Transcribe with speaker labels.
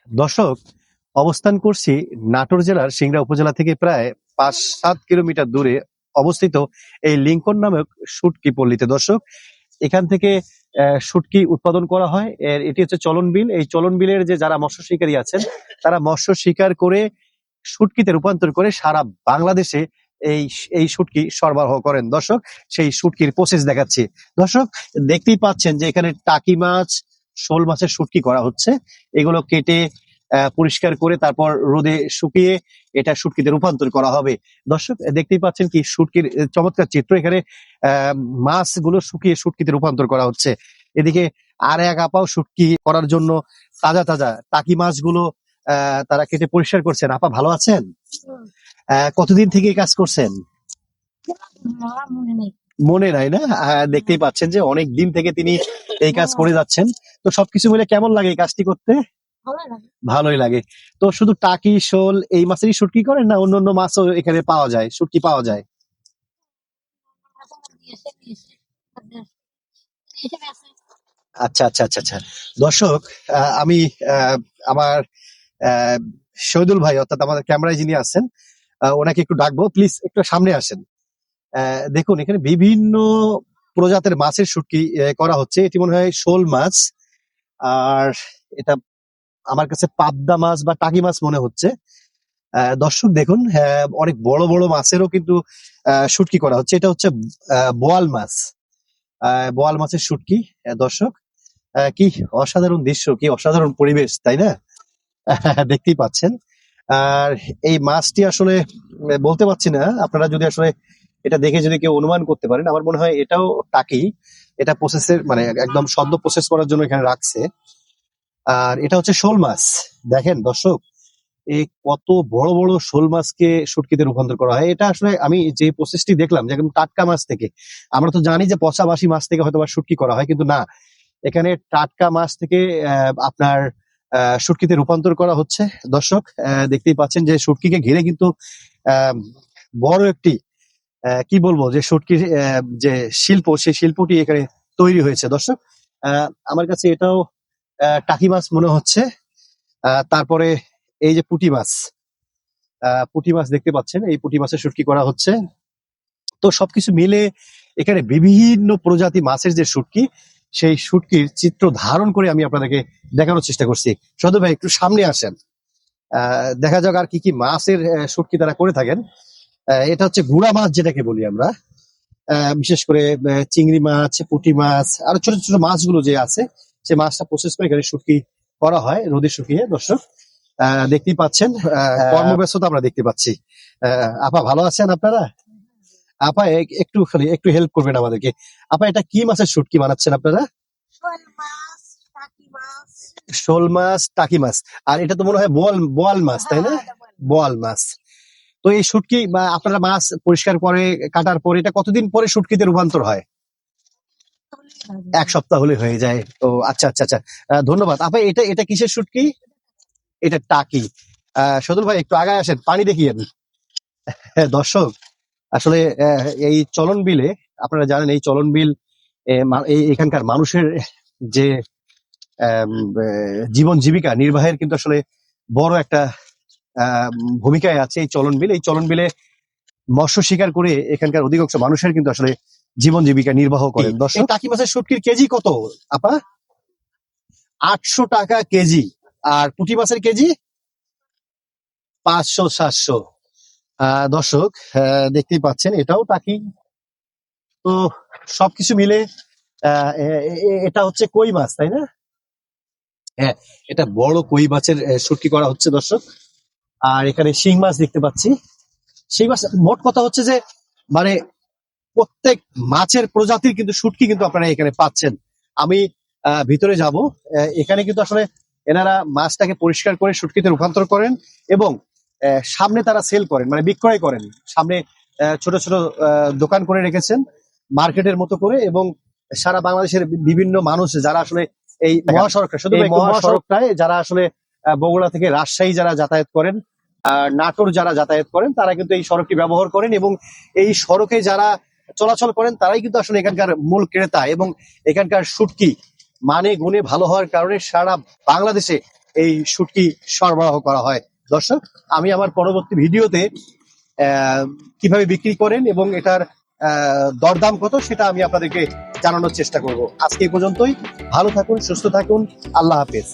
Speaker 1: দর্শক, অবস্থান করছি নাটোর জেলার সিংড়া উপজেলা থেকে প্রায় ৫-৭ কিলোমিটার দূরে অবস্থিত এই লিংকন নামক শুটকি পল্লীতে। দর্শক, এখান থেকে শুটকি উৎপাদন করা হয়। এটি হচ্ছে চলন বিল। এই চলন বিলের যে যারা মৎস্য শিকারী আছেন, তারা মৎস্য শিকার করে শুটকিতে রূপান্তর করে সারা বাংলাদেশে এই এই শুটকি সরবরাহ করেন। দর্শক, সেই শুটকির প্রসেস দেখাচ্ছি। দর্শক, দেখতেই পাচ্ছেন যে এখানে টাকি মাছ, শোল মাছের শুটকি করা হচ্ছে। এগুলো কেটে পরিষ্কার করে তারপর রোদে শুকিয়ে এটা শুটকিতে রূপান্তর করা হবে। দর্শক, দেখতেই পাচ্ছেন কি শুটকির চমৎকার চিত্র। এখানে মাছগুলো শুকিয়ে শুটকিতে রূপান্তর করা হচ্ছে। এদিকে আর এক আপাও শুটকি করার জন্য তাজা তাজা টাকি মাছগুলো তারা কেটে পরিষ্কার করছেন। আপা ভালো আছেন? কতদিন থেকে এই কাজ করছেন? মনে নাই না? দেখতেই পাচ্ছেন যে অনেক দিন থেকে তিনি এই কাজ করে যাচ্ছেন। তো সবকিছু মিলে কেমন লাগে এই কাজটি করতে? ভালোই লাগে। তো শুধু টাকি, শোল এই মাছেরই শুটকি করেন, না অন্য অন্য মাছও এখানে পাওয়া যায়, শুটকি পাওয়া যায়? আচ্ছা আচ্ছা আচ্ছা আচ্ছা। দর্শক, আমি আমার আহ, শহীদুল ভাই অর্থাৎ আমাদের ক্যামেরায় যিনি আছেন, ওনাকে একটু ডাকবো, প্লিজ একটু সামনে আসেন। দেখুন, এখানে বিভিন্ন প্রজাতির মাছের শুটকি করা হচ্ছে। এটি মনে হয় শোল মাছ, আর এটা আমার কাছে পাবদা মাছ বা টাকি মাছ মনে হচ্ছে। দর্শক দেখুন, অনেক বড় বড় মাছেরও কিন্তু শুটকি করা হচ্ছে। এটা হচ্ছে বোয়াল মাছ, বোয়াল মাছের শুটকি। দর্শক, কি অসাধারণ দৃশ্য, কি অসাধারণ পরিবেশ, তাই না? দেখতেই পাচ্ছেন। আর এই মাছটি আসলে বলতে পারছি না, আপনারা যদি আসলে এটা দেখে যদি কেউ অনুমান করতে পারেন, আমার মনে হয় এটাও টাকি। এটা প্রসেসের মানে একদম সদ্য প্রসেস করার জন্য এখানে রাখছে। আর এটা হচ্ছে শোল মাছ। দেখেন দর্শক, এই কত বড় বড় শোল মাছকে শুটকিতে রূপান্তর করা হয়। এটা আসলে আমি যে প্রসেসটি দেখলাম যে একদম টাটকা মাছ থেকে, আমরা তো জানি যে পচা বাসি মাছ থেকে হয়তো বা শুটকি করা হয়, কিন্তু না, এখানে টাটকা মাছ থেকে আপনার শুটকিতে রূপান্তর করা হচ্ছে। দর্শক, দেখতেই পাচ্ছেন যে শুটকিকে ঘিরে কিন্তু আহ, বড় একটি কি বলবো যে শুটকির যে শিল্প, সেই শিল্পটি এখানে তৈরি হয়েছে। দর্শক, আমার কাছে এটাও টাকি মাছ মনে হচ্ছে। তারপরে এই যে পুঁটি মাছ, পুঁটি মাছ দেখতে পাচ্ছেন, এই পুঁটি মাছের শুটকি করা হচ্ছে। তো সবকিছু মিলে এখানে বিভিন্ন প্রজাতি মাছের যে শুটকি, সেই শুটকির চিত্র ধারণ করে আমি আপনাদেরকে দেখানোর চেষ্টা করছি। সদু ভাই একটু সামনে আসেন, দেখা যাক আর কি কি মাছের শুটকি তারা করে থাকেন। এটা হচ্ছে গুড়া মাছ যেটাকে বলি আমরা, বিশেষ করে চিংড়ি মাছ, পুঁটি মাছ, আর ছোট ছোট মাছগুলো যে আছে, সে মাছটা প্রসেস করে এখানে শুটকি করা হয় রোদে শুকিয়ে। দর্শক, দেখতেই পাচ্ছেন কর্মব্যস্ততা আমরা দেখতে পাচ্ছি। আপা ভালো আছেন আপনারা? আপা একটু খালি একটু হেল্প করবেন আমাদেরকে। আপা, এটা কি মাছের শুটকি বানাচ্ছেন আপনারা? শোল মাছ, টাকি মাছ। আর এটা তো মনে হয় বোয়াল বোয়াল মাছ, তাই না? বোয়াল মাছ। তো এই শুটকি বা আপনারা মাছ পরিষ্কার করে কাটার পরে এটা কতদিন পরে শুটকিতে রূপান্তর হয়? 1 সপ্তাহ হলে হয়ে যায়। ও আচ্ছা আচ্ছা আচ্ছা। ধন্যবাদ আপা। এটা এটা কিসের শুটকি? এটা টাকি। সদুল ভাই একটু আগায় আসেন, পানি দেখিয়েন। হ্যাঁ দর্শক, আসলে এই চলন বিলে, আপনারা জানেন এই চলন বিল এখানকার মানুষের যে জীবন জীবিকা নির্বাহের কিন্তু আসলে বড় একটা ভূমিকায় আছে এই চলন বিল। এই চলন বিলে মৎস্য শিকার করে এখানকার অধিকাংশ মানুষের কিন্তু আসলে জীবন জীবিকা নির্বাহ করেন। দর্শক, টাকি মাছের শুটকির কেজি কত আপা? 800 টাকা কেজি। আর পুঁটি মাছের কেজি 500-700। দর্শক, দেখতেই পাচ্ছেন এটাও টাকি। তো সবকিছু মিলে এটা হচ্ছে কই মাছ, তাই না? হ্যাঁ, এটা বড় কই মাছের শুটকি করা হচ্ছে দর্শক। আর এখানে শিং মাছ দেখতে পাচ্ছি। শিং মাছ, মোট কথা হচ্ছে যে মানে প্রত্যেক মাছের প্রজাতির কিন্তু শুটকি কিন্তু আপনারা এখানে পাচ্ছেন। আমি ভিতরে যাব। এখানে কিন্তু আসলে এনারা মাছটাকে পরিষ্কার করে শুটকিতে রূপান্তর করেন এবং সামনে তারা সেল করেন, মানে বিক্রয় করেন। সামনে ছোট ছোট দোকান করে রেখেছেন মার্কেটের মতো করে, এবং সারা বাংলাদেশের বিভিন্ন মানুষ যারা আসলে এই মহাসড়কটা, শুধু এই মহাসড়কটায় যারা আসলে বগুড়া থেকে রাজশাহী যারা যাতায়াত করেন, নাটোর যারা যাতায়াত করেন, তারা কিন্তু এই সড়কটি ব্যবহার করেন, এবং এই সড়কে যারা চলাচল করেন তারাই কিন্তু আসলে এখানকার মূল ক্রেতা। এবং এখানকার শুটকি মানে গুণে ভালো হওয়ার কারণে সারা বাংলাদেশে এই শুটকি সরবরাহ করা হয়। দর্শক, আমি আমার পরবর্তী ভিডিওতে কিভাবে বিক্রি করেন এবং এটার দরদাম কত সেটা আমি আপনাদেরকে জানানোর চেষ্টা করব। আজকে এই পর্যন্তই। ভালো থাকুন, সুস্থ থাকুন, আল্লাহ হাফেজ।